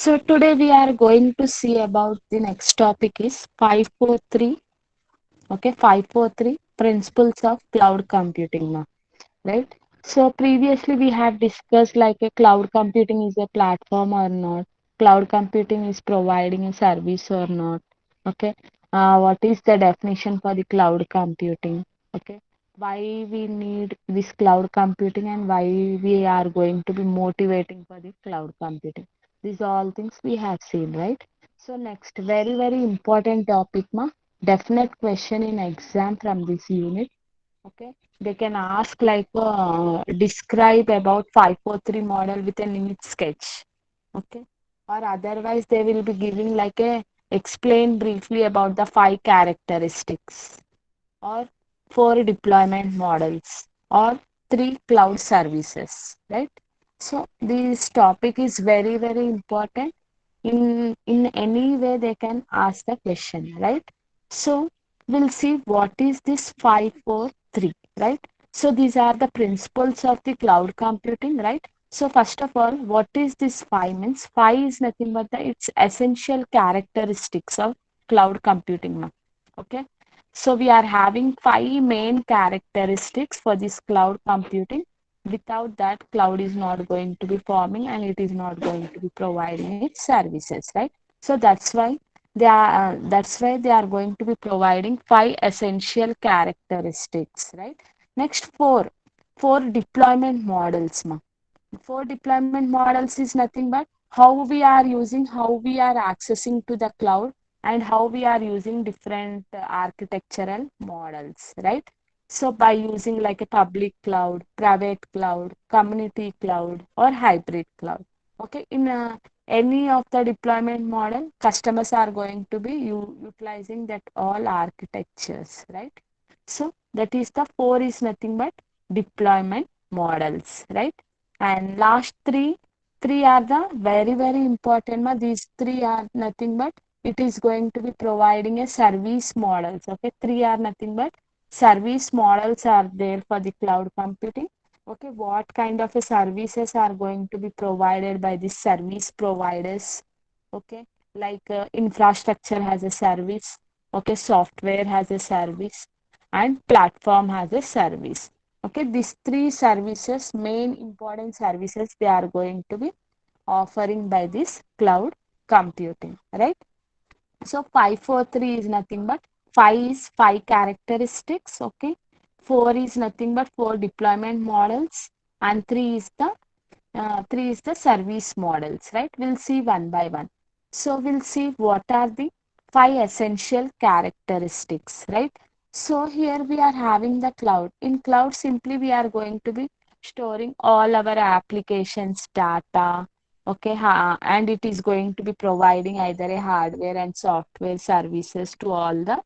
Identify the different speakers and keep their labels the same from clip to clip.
Speaker 1: So today we are going to see about the next topic is 543. Okay, 543 principles of cloud computing now, right? So previously we have discussed like a cloud computing is a platform or not, cloud computing is providing a service or not. Okay, what is the definition for the cloud computing? Okay, why we need this cloud computing and why we are going to be motivating for the cloud computing. These are all things we have seen, right? So next, very important topic, ma. Definite question in exam from this unit. Okay, they can ask like describe about 543 model with a neat sketch. Okay, or otherwise they will be giving like a explain briefly about the five characteristics or four deployment models or three cloud services, right? So this topic is very important. In any way they can ask the question, right? So we'll see what is this 543, right? So these are the principles of the cloud computing, right? So first of all, what is this phi means? Phi is nothing but the its essential characteristics of cloud computing now. Okay. So we are having five main characteristics for this cloud computing. Without that, cloud is not going to be forming and it is not going to be providing its services, right? So that's why they are going to be providing five essential characteristics, right? Next, four deployment models, ma. Four deployment models is nothing but how we are using, how we are accessing to the cloud, and how we are using different architectural models, right? So by using like a public cloud, private cloud, community cloud, or hybrid cloud. Okay, in any of the deployment model, customers are going to be utilizing that all architectures, right? So that is the four is nothing but deployment models, right? And last three are the very important. These three are nothing but it is going to be providing a service models. Okay, three are nothing but service models are there for the cloud computing. Okay, what kind of a services are going to be provided by the service providers? Okay, like infrastructure has a service. Okay, software has a service, and platform has a service. Okay, these three services, main important services, they are going to be offering by this cloud computing, right? So 543 is nothing but five is five characteristics, okay? Four is nothing but four deployment models, and three is the service models, right? We'll see one by one. So we'll see what are the five essential characteristics, right? So here we are having the cloud. In cloud, simply we are going to be storing all our applications data, okay, and it is going to be providing either a hardware and software services to all the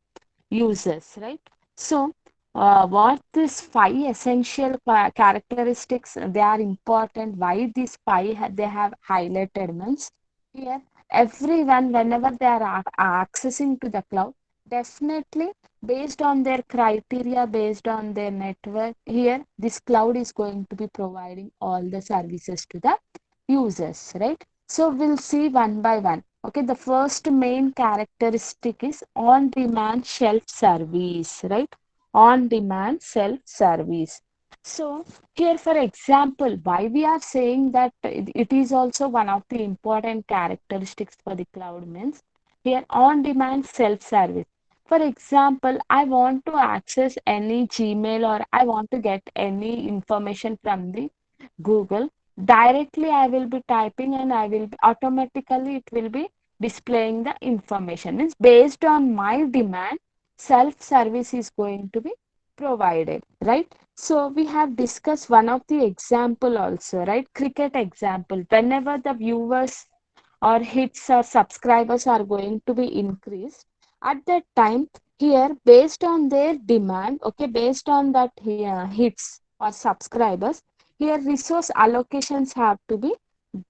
Speaker 1: users, right? So, what these five essential characteristics they are important? Why these five they have highlighted means here everyone whenever they are accessing to the cloud, definitely based on their criteria, based on their network, here this cloud is going to be providing all the services to the users, right? So we'll see one by one. Okay, the first main characteristic is on-demand self-service, right? On-demand self-service. So here, for example, why we are saying that it is also one of the important characteristics for the cloud means here on-demand self-service. For example, I want to access any Gmail or I want to get any information from the Google. Directly I will be typing and I will be automatically it will be displaying the information. Means based on my demand, self-service is going to be provided, right? So we have discussed one of the example also, right? Cricket example. Whenever the viewers or hits or subscribers are going to be increased, at that time here based on their demand, okay, based on that hits or subscribers, here resource allocations have to be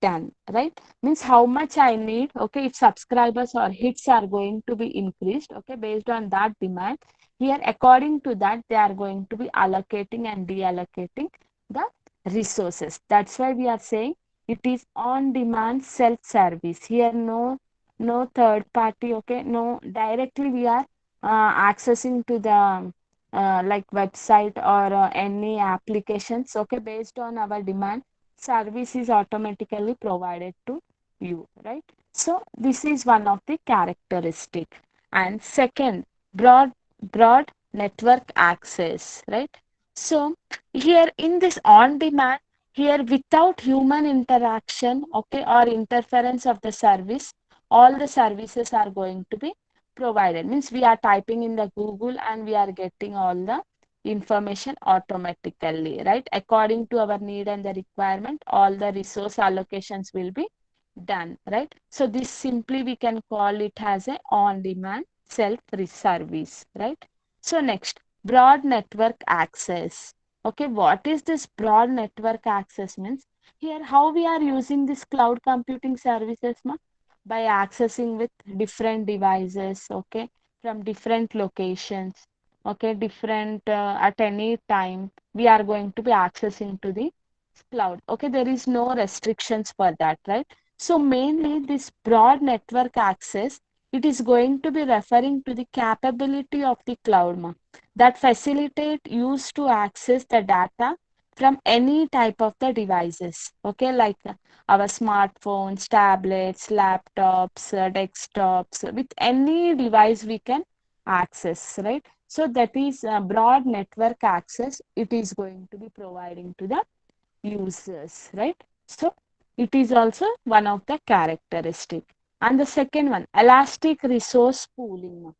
Speaker 1: done, right? Means how much I need, okay, if subscribers or hits are going to be increased, okay, based on that demand, here according to that they are going to be allocating and deallocating the resources. That's why we are saying It is on demand self service. Here no third party, okay, no, directly we are accessing to the like website or any applications, okay, based on our demand, service is automatically provided to you, right? So this is one of the characteristic. And second, broad network access, right? So here in this on demand, here without human interaction, okay, or interference of the service, all the services are going to be provided. Means we are typing in the Google and we are getting all the information automatically, right? According to our need and the requirement, all the resource allocations will be done, right? So this simply we can call it as a on-demand self-service, right? So next, broad network access. Okay, what is this broad network access means? Here, how we are using this cloud computing services, ma? By accessing with different devices, okay, from different locations, okay, different at any time, we are going to be accessing to the cloud. Okay, there is no restrictions for that, right? So mainly this broad network access, it is going to be referring to the capability of the cloud, ma, that facilitate use to access the data from any type of the devices, okay, like our smartphones, tablets, laptops, desktops, with any device we can access, right? So that is broad network access, it is going to be providing to the users, right? So it is also one of the characteristic. And the second one, elastic resource pooling.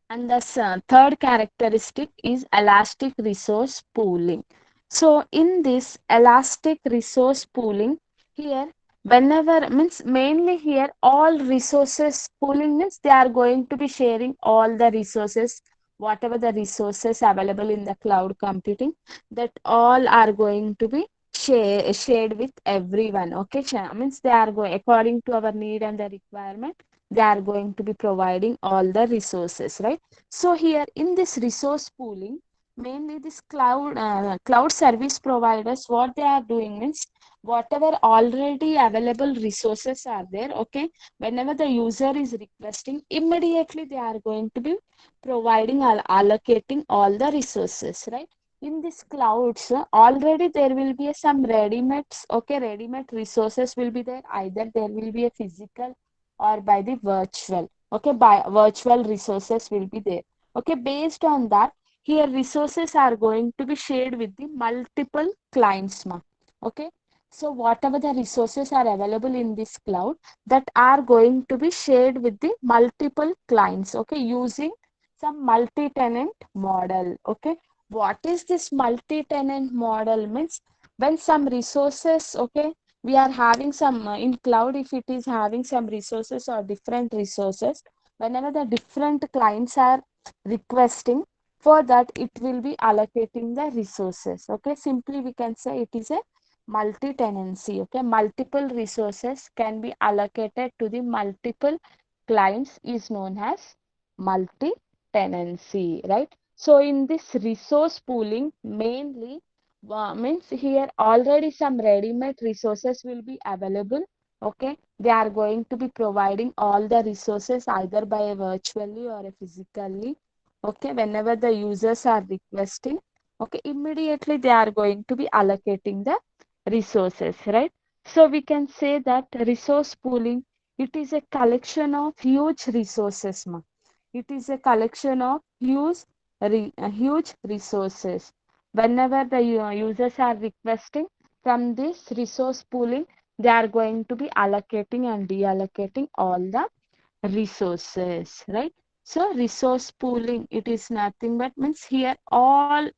Speaker 1: And the third characteristic is elastic resource pooling. So in this elastic resource pooling, here whenever means mainly here all resources pooling means they are going to be sharing all the resources, whatever the resources available in the cloud computing, that all are going to be shared with everyone. Okay, means they are going according to our need and the requirement, they are going to be providing all the resources, right? So here in this resource pooling, mainly this cloud service providers, what they are doing means whatever already available resources are there, okay, whenever the user is requesting, immediately they are going to be providing allocating all the resources, right? In this clouds, already there will be some ready-made, okay, ready-made resources will be there. Either there will be a physical or by the virtual, okay, by virtual resources will be there, okay. Based on that, here resources are going to be shared with the multiple clients, ma, okay. So whatever the resources are available in this cloud, that are going to be shared with the multiple clients, okay, using some multi-tenant model, okay. What is this multi-tenant model means? When some resources, okay, we are having some in cloud, if it is having some resources or different resources, whenever the different clients are requesting for that, it will be allocating the resources, okay. Simply we can say it is a multi-tenancy, okay. Multiple resources can be allocated to the multiple clients is known as multi-tenancy, right? So in this resource pooling, mainly means here already some ready-made resources will be available, okay. They are going to be providing all the resources either by a virtually or a physically, okay. Whenever the users are requesting, okay, immediately they are going to be allocating the resources, right? So we can say that resource pooling, it is a collection of huge resources, ma. It is a collection of huge resources. Whenever the users are requesting, from this resource pooling, they are going to be allocating and deallocating all the resources, right? So resource pooling, it is nothing but means here all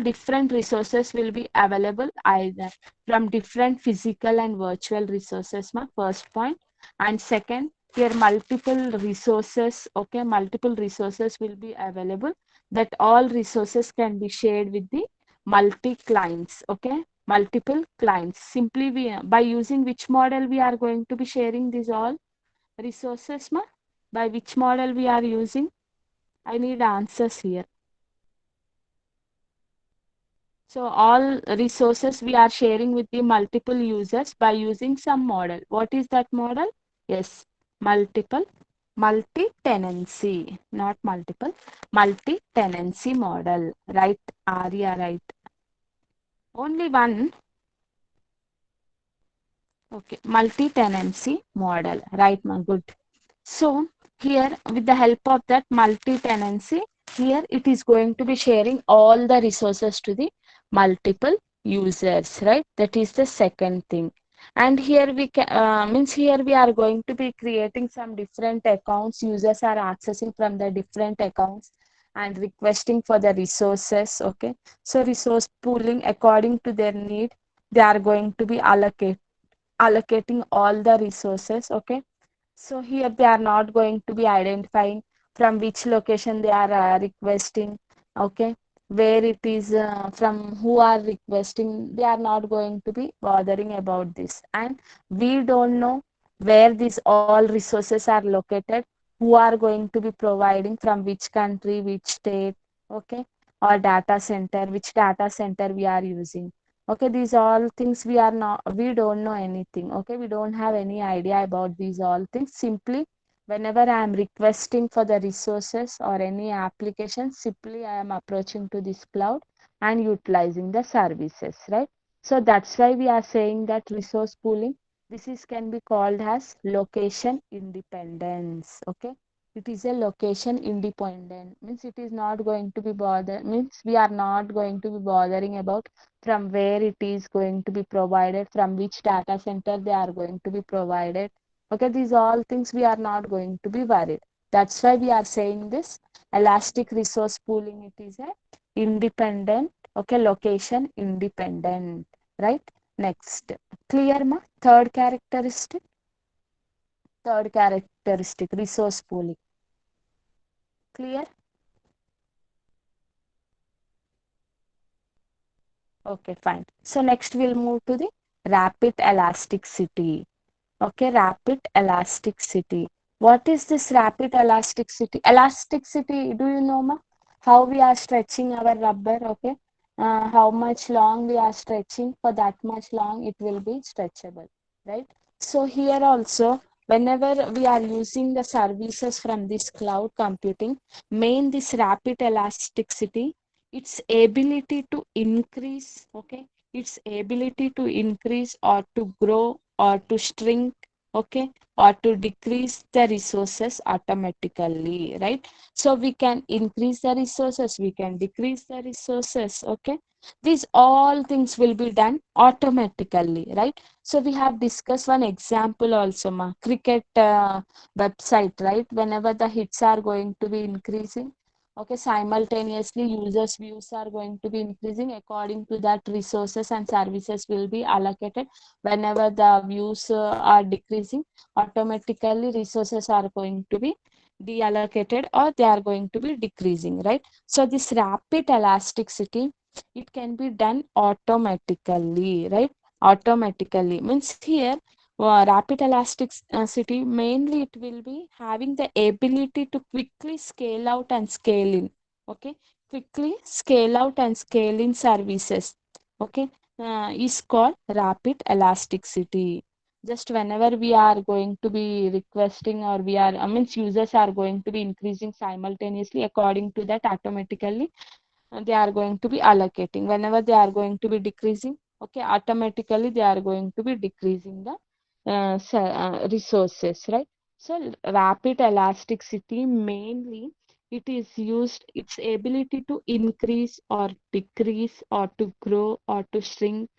Speaker 1: different resources will be available either from different physical and virtual resources, my first point. And second, here multiple resources, okay, multiple resources will be available, that all resources can be shared with the multi clients, okay, multiple clients. Simply we by using which model we are going to be sharing these all resources, ma? By which model we are using? I need answers here. So all resources we are sharing with the multiple users by using some model. What is that model? Yes, multiple, multi-tenancy, not multiple, multi-tenancy model. Right, Arya, right. Only one. Okay, multi-tenancy model. Right, ma, good. So here with the help of that multi-tenancy, here it is going to be sharing all the resources to the multiple users, right? That is the second thing. And here we can means here we are going to be creating some different accounts. Users are accessing from the different accounts and requesting for the resources. Okay, so resource pooling according to their need, they are going to be allocating all the resources. Okay, so here they are not going to be identifying from which location they are requesting, okay, where it is from who are requesting. They are not going to be bothering about this, and we don't know where these all resources are located, who are going to be providing from which country, which state, okay, or data center, which data center we are using. Okay, these all things we are not, we don't know anything. Okay, we don't have any idea about these all things. Simply, whenever I am requesting for the resources or any application, simply I am approaching to this cloud and utilizing the services, right? So that's why we are saying that resource pooling, this is can be called as location independence. Okay, it is a location independent, means it is not going to be bother, means we are not going to be bothering about from where it is going to be provided, from which data center they are going to be provided. Okay, these all things we are not going to be worried. That's why we are saying this elastic resource pooling. It is a independent, okay, location independent, right? Next, clear ma? Third characteristic, resource pooling. Clear? Okay, fine. So next we'll move to the rapid elasticity. Okay, rapid elasticity. What is this rapid elasticity? Elasticity, do you know, ma? How we are stretching our rubber, okay? How much long we are stretching, for that much long it will be stretchable, right? So here also, whenever we are using the services from this cloud computing, main this rapid elasticity, its ability to increase, okay? Its ability to increase or to grow or to shrink, okay, or to decrease the resources automatically, right? So we can increase the resources, we can decrease the resources, okay. These all things will be done automatically, right? So we have discussed one example also, ma, cricket website, right? Whenever the hits are going to be increasing, okay, simultaneously users views are going to be increasing. According to that, resources and services will be allocated. Whenever the views are decreasing, automatically resources are going to be deallocated or they are going to be decreasing, right? So this rapid elasticity, it can be done automatically, right? Automatically means here rapid elasticity, mainly it will be having the ability to quickly scale out and scale in, okay, quickly scale out and scale in services, okay, is called rapid elasticity. Just whenever we are going to be requesting or we are, I mean, users are going to be increasing simultaneously, according to that automatically they are going to be allocating. Whenever they are going to be decreasing, okay, automatically they are going to be decreasing the resources, right? So rapid elasticity, mainly it is used, its ability to increase or decrease or to grow or to shrink,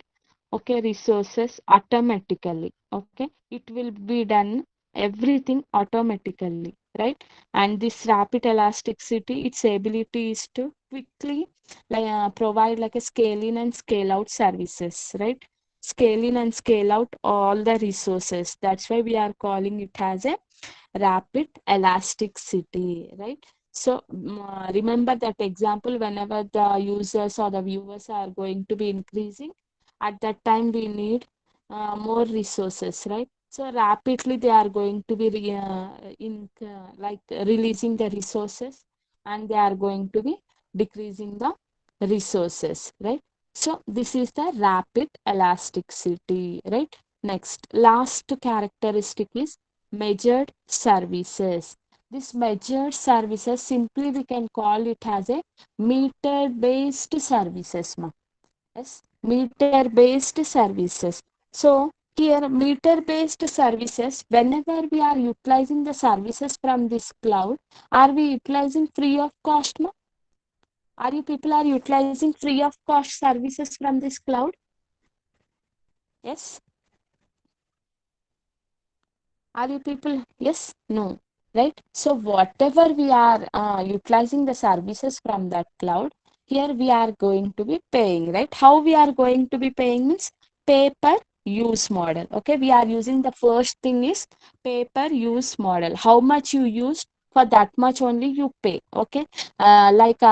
Speaker 1: okay, resources automatically, okay, it will be done everything automatically, right? And this rapid elasticity, its ability is to quickly provide like a scale in and scale out services, right? Scale in and scale out all the resources. That's why we are calling it as a rapid elasticity, right? So remember that example, whenever the users or the viewers are going to be increasing, at that time we need more resources, right? So rapidly they are going to be like releasing the resources, and they are going to be decreasing the resources, right? So this is the rapid elasticity, right? Next, last characteristic is measured services. This measured services, simply we can call it as a meter based services. Yes, meter based services. So here meter based services, whenever we are utilizing the services from this cloud, are we utilizing free of cost? Are you people are utilizing free of cost services from this cloud? Yes. Are you people? Yes, no, right? So whatever we are utilizing the services from that cloud, here we are going to be paying, right? How we are going to be paying means pay per use model. Okay, we are using the first thing is pay per use model. How much you use, for that much only you pay. Okay, like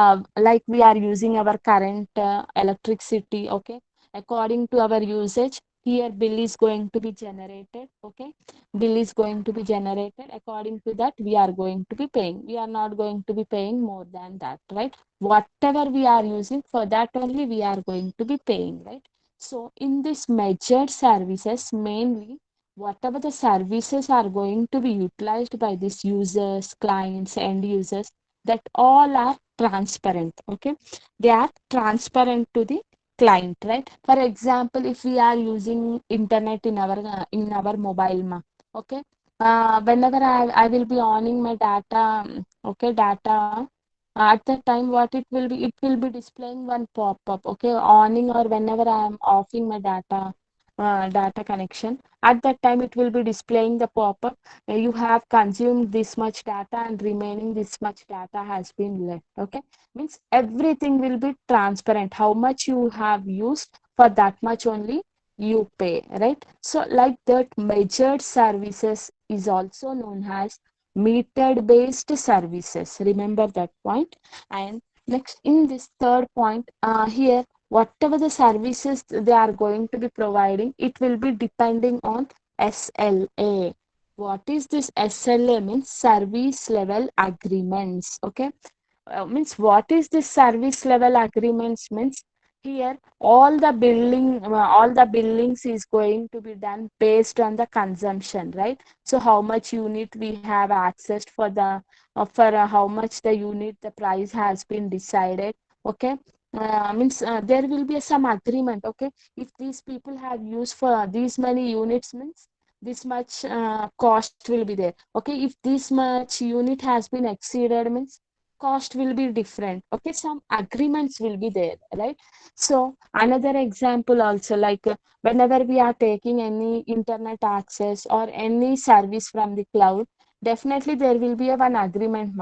Speaker 1: we are using our current electricity. Okay, according to our usage, here bill is going to be generated. Okay, bill is going to be generated, according to that we are going to be paying. We are not going to be paying more than that, right? Whatever we are using, for that only we are going to be paying, right? So in this measured services, mainly whatever the services are going to be utilized by these users, clients, end users, that all are transparent. Okay, they are transparent to the client, right? For example, if we are using internet in our mobile, okay, whenever I will be owning my data, okay, data, at that time what it will be displaying one pop-up, okay, owning, or whenever I am offing my data connection, at that time it will be displaying the pop-up, you have consumed this much data and remaining this much data has been left. Okay, means everything will be transparent, how much you have used, for that much only you pay, right? So like that, measured services is also known as metered based services. Remember that point. And next, in this third point, here whatever the services they are going to be providing, it will be depending on SLA. What is this SLA? Means service level agreements. Okay, means what is this service level agreements means, here all the billings is going to be done based on the consumption, right? So how much unit we have accessed, for how much the unit the price has been decided. Okay, means there will be some agreement. Okay, if these people have used for these many units, means this much cost will be there. Okay, if this much unit has been exceeded, means cost will be different. Okay, some agreements will be there, right? So another example also, like whenever we are taking any internet access or any service from the cloud, definitely there will be a one agreement,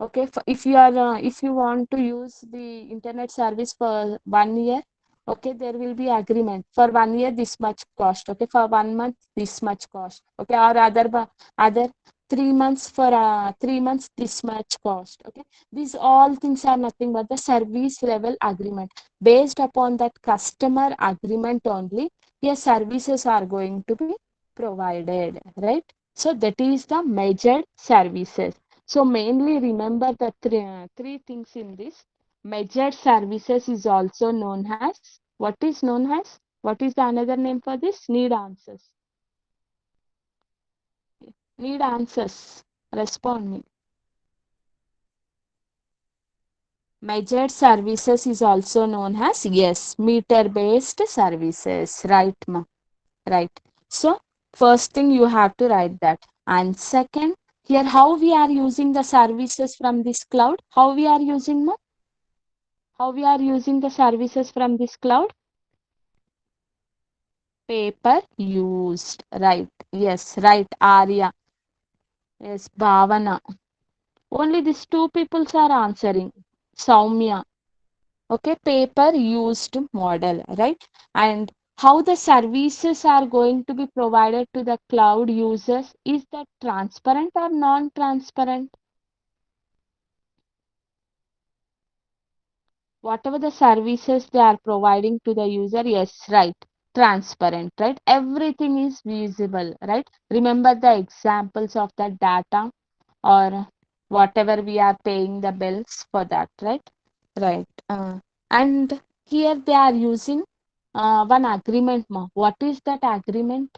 Speaker 1: okay, if you want to use the internet service for 1 year, okay, there will be agreement for 1 year this much cost. Okay, for 1 month this much cost. Okay, or other 3 months, for 3 months this much cost. Okay, these all things are nothing but the service level agreement. Based upon that customer agreement only, your services are going to be provided, right? So that is the measured services. So mainly remember the three things in this. Measured services is also known as, what is known as, what is the another name for this? Need answers. Need answers. Respond me. Measured services is also known as, yes, meter based services, right, ma? Right. So first thing you have to write that. And second, here how we are using the services from this cloud, how we are using, ma? How we are using the services from this cloud? Paper used, right? Yes, right, Arya. Yes, Bhavana. Only these two peoples are answering. Soumya. Okay, paper used model, right? And how the services are going to be provided to the cloud users, is that transparent or non-transparent? Whatever the services they are providing to the user, yes, right, transparent, right? Everything is visible, right? Remember the examples of the data, or whatever we are paying the bills for that, right? Right. And Here they are using one agreement. What is that agreement?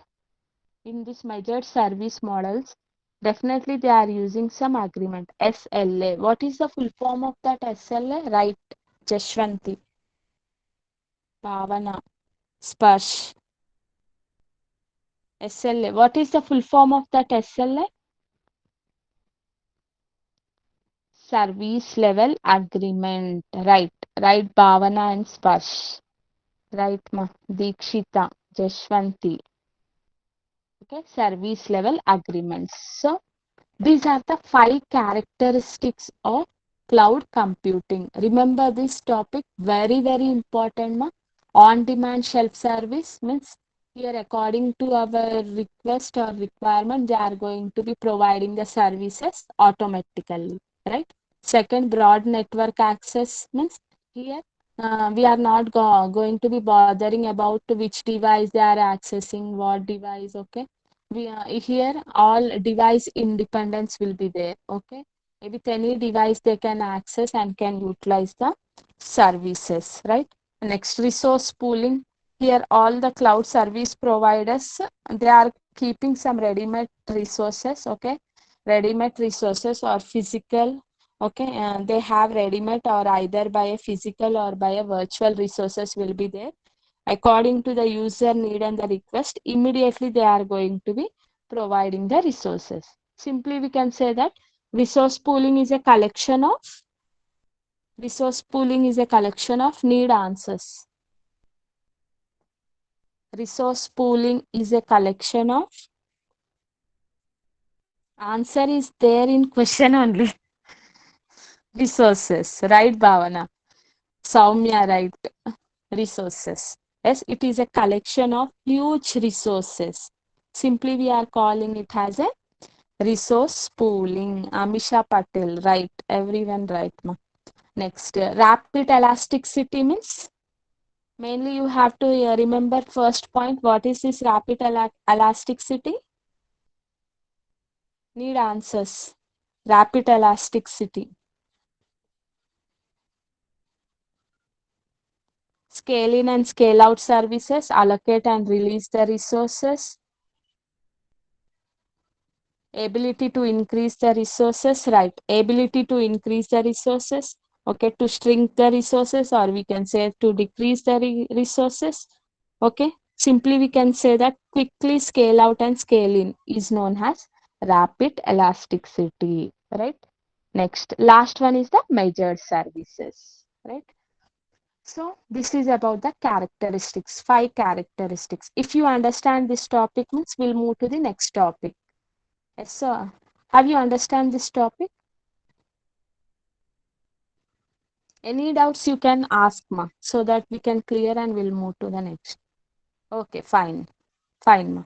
Speaker 1: In this measured service models, definitely they are using some agreement. SLA. What is the full form of that SLA? Right, Jashwanti, Bhavana, Sparsh. SLA. What is the full form of that SLA? Service level agreement. Right, right, Bhavana and Sparsh. Right, ma. Dikshita, Jashwanti. Okay, service level agreements. So these are the five characteristics of cloud computing. Remember this topic, very, very important. Ma. On-demand self-service means here according to our request or requirement, they are going to be providing the services automatically, right? Second, broad network access means here we are not going to be bothering about which device they are accessing, what device, okay? We here all device independence will be there, okay? With any device they can access and can utilize the services, right? Next, resource pooling. Here all the cloud service providers, they are keeping some ready-made resources, okay? Ready-made resources or physical, okay? And they have ready-made or either by a physical or by a virtual resources will be there according to the user need and the request. Immediately they are going to be providing the resources. Simply we can say that resource pooling is a collection of need answers. Resource pooling is a collection of answer is there in question only. Resources, right, Bhavana? Soumya, right? Resources. Yes, it is a collection of huge resources. Simply we are calling it as a resource pooling. Amisha Patel, right? Everyone right, ma. Next, rapid elasticity means mainly you have to remember first point. What is this rapid elasticity? Need answers. Rapid elasticity. Scale in and scale out services. Allocate and release the resources. Ability to increase the resources, right? Ability to increase the resources, okay, to shrink the resources, or we can say to decrease the resources, okay. Simply we can say that quickly scale out and scale in is known as rapid elasticity, right? Next, last one is the measured services, right? So this is about the characteristics, five characteristics. If you understand this topic means we'll move to the next topic. Yes, sir. Have you understand this topic? Any doubts you can ask, ma, so that we can clear and we'll move to the next. Okay, fine. Fine, ma.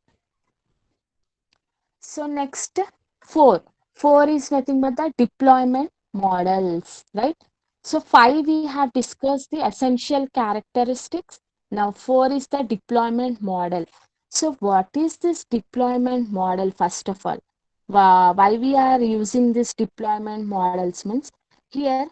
Speaker 1: So next, four. Four is nothing but the deployment models, right? So five we have discussed the essential characteristics. Now four is the deployment model. So what is this deployment model first of all? Why we are using this deployment models means here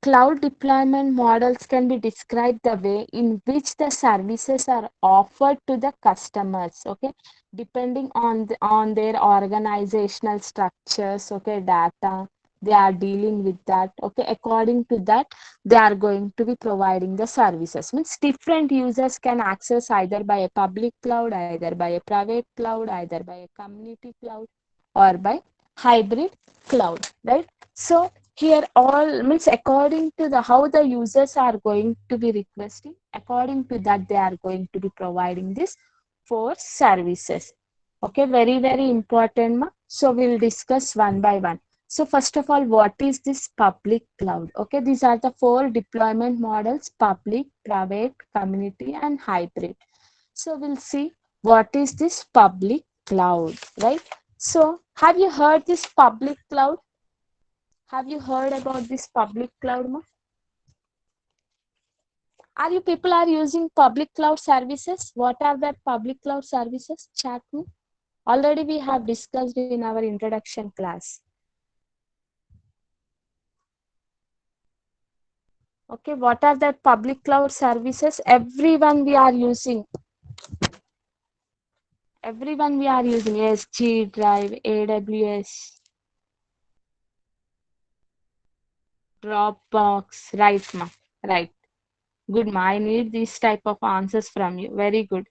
Speaker 1: cloud deployment models can be described the way in which the services are offered to the customers, okay, depending on on their organizational structures, okay, data they are dealing with that, okay, according to that they are going to be providing the services. Means different users can access either by a public cloud, either by a private cloud, either by a community cloud, or by hybrid cloud, right? So here all means according to the how the users are going to be requesting, according to that they are going to be providing this for services. Okay, very, very important. So we'll discuss one by one. So first of all, what is this public cloud? Okay, these are the four deployment models: public, private, community, and hybrid. So we'll see what is this public cloud, right? So have you heard this public cloud? Have you heard about this public cloud? Are you people are using public cloud services? What are the public cloud services? Chat me. Already we have discussed in our introduction class. Okay, what are the public cloud services? Everyone we are using SG Drive, AWS, Dropbox, right, ma? Right. Good, ma. I need these type of answers from you. Very good.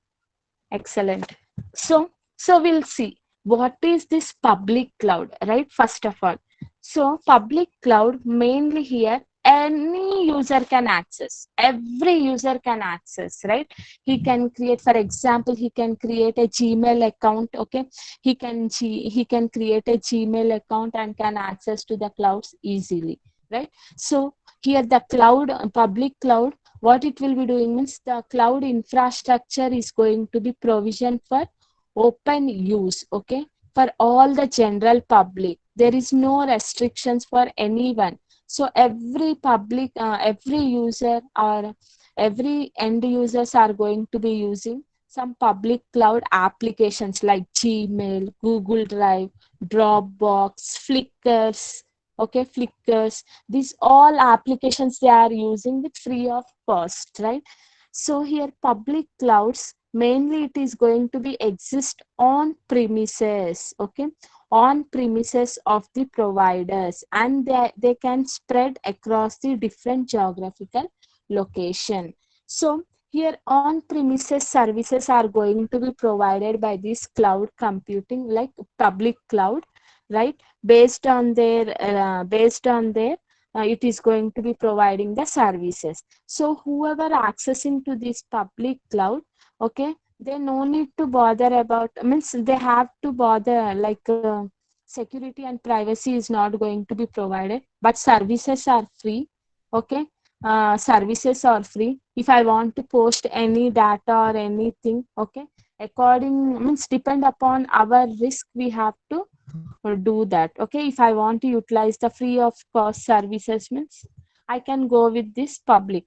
Speaker 1: Excellent. So, so we'll see what is this public cloud, right? First of all, so public cloud mainly here any user can access. Every user can access, right? He can create, for example, he can create a Gmail account. Okay, he can create a Gmail account and can access to the clouds easily, right? So here the cloud, public cloud, what it will be doing means the cloud infrastructure is going to be provision for open use, okay, for all the general public. There is no restrictions for anyone. So every public, every user or every end users are going to be using some public cloud applications like Gmail, Google Drive, Dropbox, Flickrs, okay, Flickrs. These all applications they are using with free of cost, right? So here public clouds mainly it is going to be exist on premises, okay, on premises of the providers, and they can spread across the different geographical location. So here on premises services are going to be provided by this cloud computing like public cloud, right? Based on their it is going to be providing the services. So whoever accessing to this public cloud, okay, they no need to bother about, means they have to bother like security and privacy is not going to be provided, but services are free, okay. Services are free. If I want to post any data or anything, okay, according means depend upon our risk, we have to do that, okay. If I want to utilize the free of cost services means I can go with this public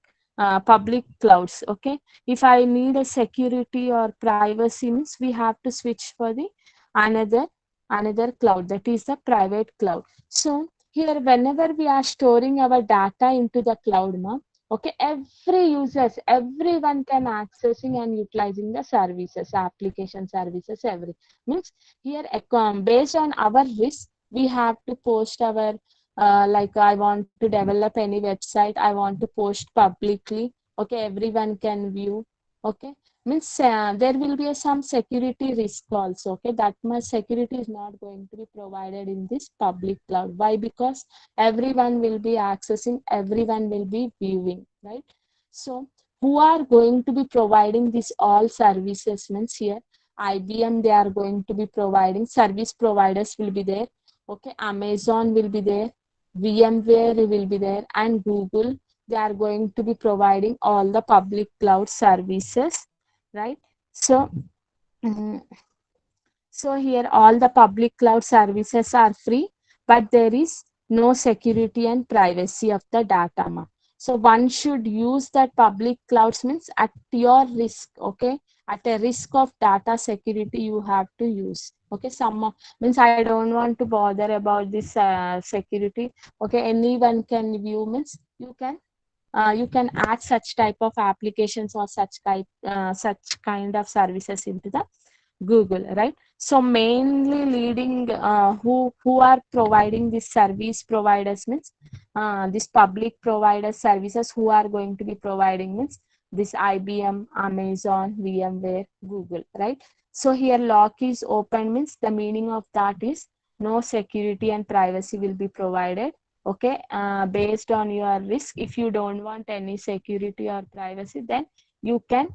Speaker 1: clouds, okay. If I need a security or privacy means we have to switch for the another another cloud, that is the private cloud. So here whenever we are storing our data into the cloud now, okay, every users, everyone can accessing and utilizing the services, application services, every means here based on our risk we have to post our like I want to develop any website, I want to post publicly, okay, everyone can view, okay, means there will be some security risk also, okay, that much security is not going to be provided in this public cloud. Why? Because everyone will be accessing, everyone will be viewing, right? So who are going to be providing this all services means here IBM, they are going to be providing, service providers will be there, okay, Amazon will be there, VMware will be there, and Google, they are going to be providing all the public cloud services, right? So mm, so here all the public cloud services are free, but there is no security and privacy of the data. So one should use that public clouds means at your risk, okay? At a risk of data security, you have to use. Okay, some means I don't want to bother about this security. Okay, anyone can view means you can add such type of applications or such kind of services into the Google, right? So mainly leading who are providing this service providers means this public provider services who are going to be providing means this IBM, Amazon, VMware, Google, right? So here lock is open means the meaning of that is no security and privacy will be provided, okay, based on your risk. If you don't want any security or privacy, then you can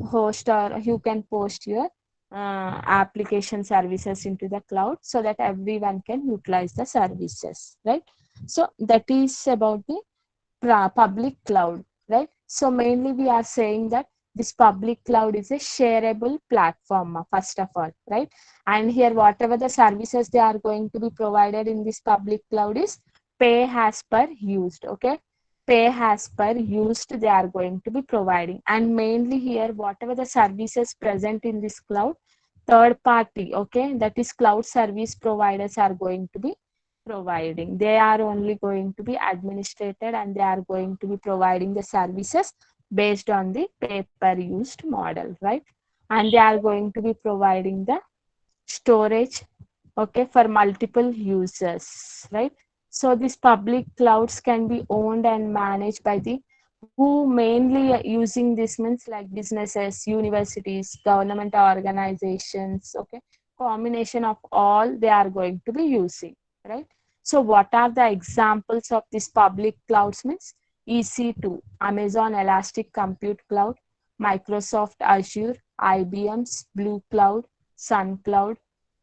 Speaker 1: host or you can post your application services into the cloud so that everyone can utilize the services, right? So that is about the public cloud, right? So mainly we are saying that this public cloud is a shareable platform, first of all, right? And here whatever the services they are going to be provided in this public cloud is pay as per used, okay? Pay as per used they are going to be providing. And mainly here whatever the services present in this cloud, third party, okay, that is cloud service providers are going to be providing. They are only going to be administrated and they are going to be providing the services based on the paper used model, right? And they are going to be providing the storage, okay, for multiple users, right? So these public clouds can be owned and managed by the who mainly using this means like businesses, universities, government organizations, okay, combination of all they are going to be using, right? So what are the examples of this public clouds means EC2, Amazon Elastic Compute Cloud, Microsoft Azure, IBM's Blue Cloud, Sun Cloud,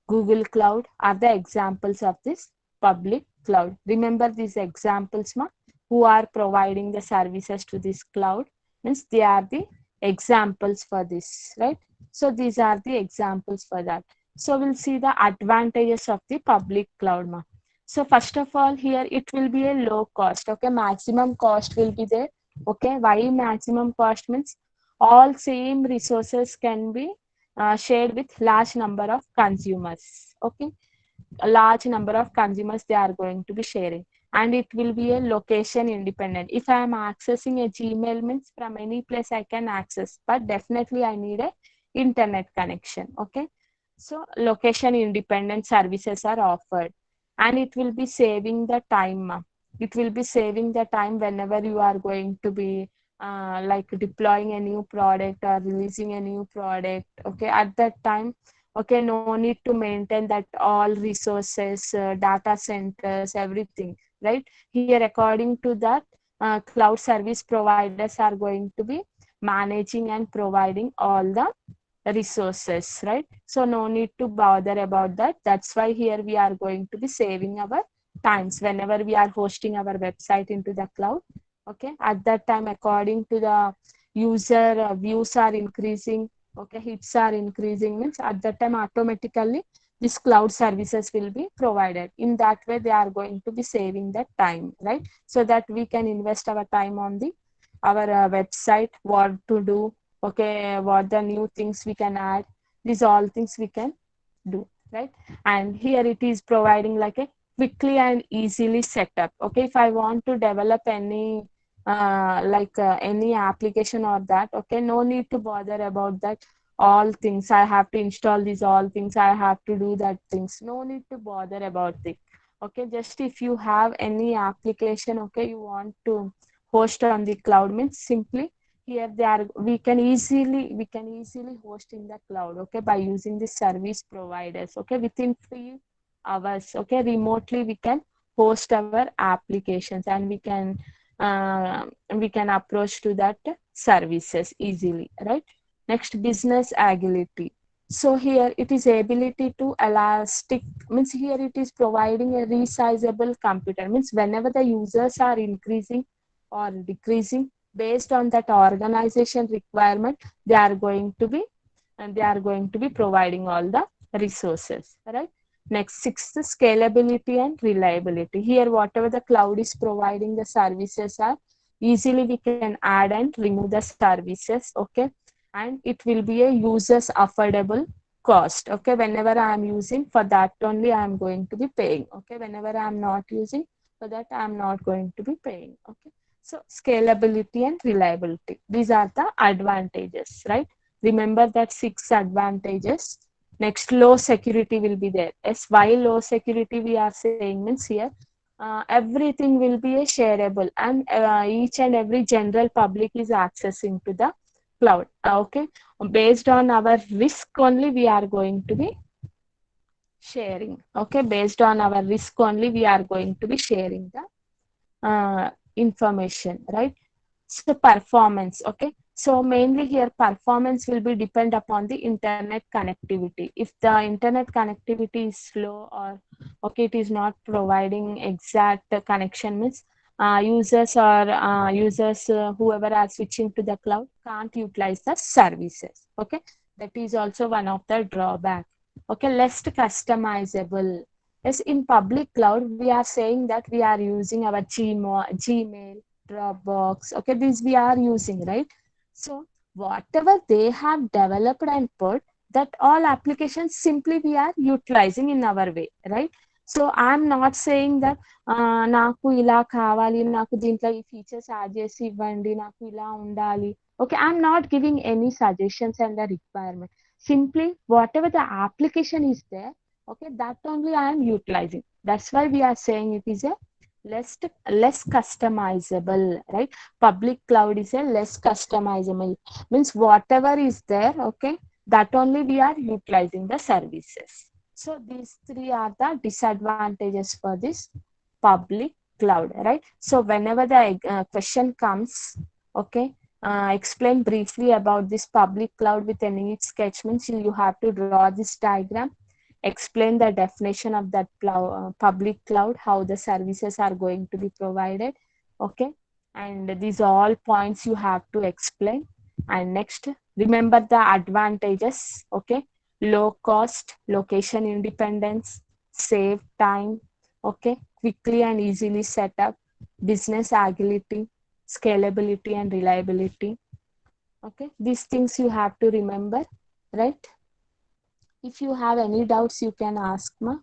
Speaker 1: Google Cloud are the examples of this public cloud. Remember these examples, ma? Who are providing the services to this cloud means they are the examples for this, right? So these are the examples for that. So we'll see the advantages of the public cloud, ma. So first of all, here it will be a low cost. Okay, maximum cost will be there. Okay, why maximum cost means all same resources can be shared with large number of consumers. Okay, a large number of consumers they are going to be sharing, and it will be a location independent. If I am accessing a Gmail means from any place I can access, but definitely I need a internet connection. Okay, so location independent services are offered, and it will be saving the time, ma'am. It will be saving the time whenever you are going to be like deploying a new product or releasing a new product. Okay, at that time, okay, no need to maintain that all resources, data centers, everything, right? Here according to that, cloud service providers are going to be managing and providing all the resources, right? So no need to bother about that. That's why here we are going to be saving our times whenever we are hosting our website into the cloud. Okay, at that time according to the user views are increasing, okay, hits are increasing means at that time automatically this cloud services will be provided. In that way they are going to be saving that time, right? So that we can invest our time on the our website, what to do, okay, what the new things we can add, these all things we can do, right? And here it is providing like a quickly and easily setup. Okay, if I want to develop any any application or that, okay, no need to bother about that all things. I have to install these all things, I have to do that things, no need to bother about it. Okay, just if you have any application, okay, you want to host on the cloud means simply here they are, we can easily host in the cloud, okay, by using the service providers. Okay, within few hours, okay, remotely we can host our applications, and we can approach to that services easily, right? Next, business agility. So here it is ability to elastic means here it is providing a resizable computer means whenever the users are increasing or decreasing based on that organization requirement, they are going to be providing all the resources, right? Next, sixth, scalability and reliability. Here whatever the cloud is providing the services are easily we can add and remove the services, okay, and it will be a users affordable cost. Okay, whenever I am using, for that only I am going to be paying. Okay, whenever I am not using, for that I am not going to be paying. Okay, so scalability and reliability, these are the advantages, right? Remember that six advantages. Next, low security will be there. Yes, why low security we are saying means here everything will be a shareable, and each and every general public is accessing to the cloud. Okay, based on our risk only we are going to be sharing. Okay, based on our risk only we are going to be sharing the information, right? So performance, okay, so mainly here performance will be depend upon the internet connectivity. If the internet connectivity is slow, or okay, it is not providing exact connection means users whoever are switching to the cloud can't utilize the services. Okay, that is also one of the drawback. Okay, less customizable. Yes, in public cloud, we are saying that we are using our Gmail, Dropbox. Okay, these we are using, right? So whatever they have developed and put, that all applications simply we are utilizing in our way, right? So I'm not saying that నాకు ఇలా కావాలి, నాకు దీంట్లో ఈ features add చేసి ఇవ్వండి, నాకు ఇలా ఉండాలి. Okay, I'm not giving any suggestions and the requirement. Simply whatever the application is there, okay, that only I am utilizing. That's why we are saying it is a less less customizable, right? Public cloud is a less customizable, means whatever is there, okay, that only we are utilizing the services. So these three are the disadvantages for this public cloud, right? So whenever the question comes, okay, explain briefly about this public cloud with a neat sketch, means you have to draw this diagram, explain the definition of that public cloud, how the services are going to be provided, okay, and these all points you have to explain. And next, remember the advantages, okay, low cost, location independence, save time, okay, quickly and easily set up, business agility, scalability and reliability. Okay, these things you have to remember, right? If you have any doubts, you can ask, ma.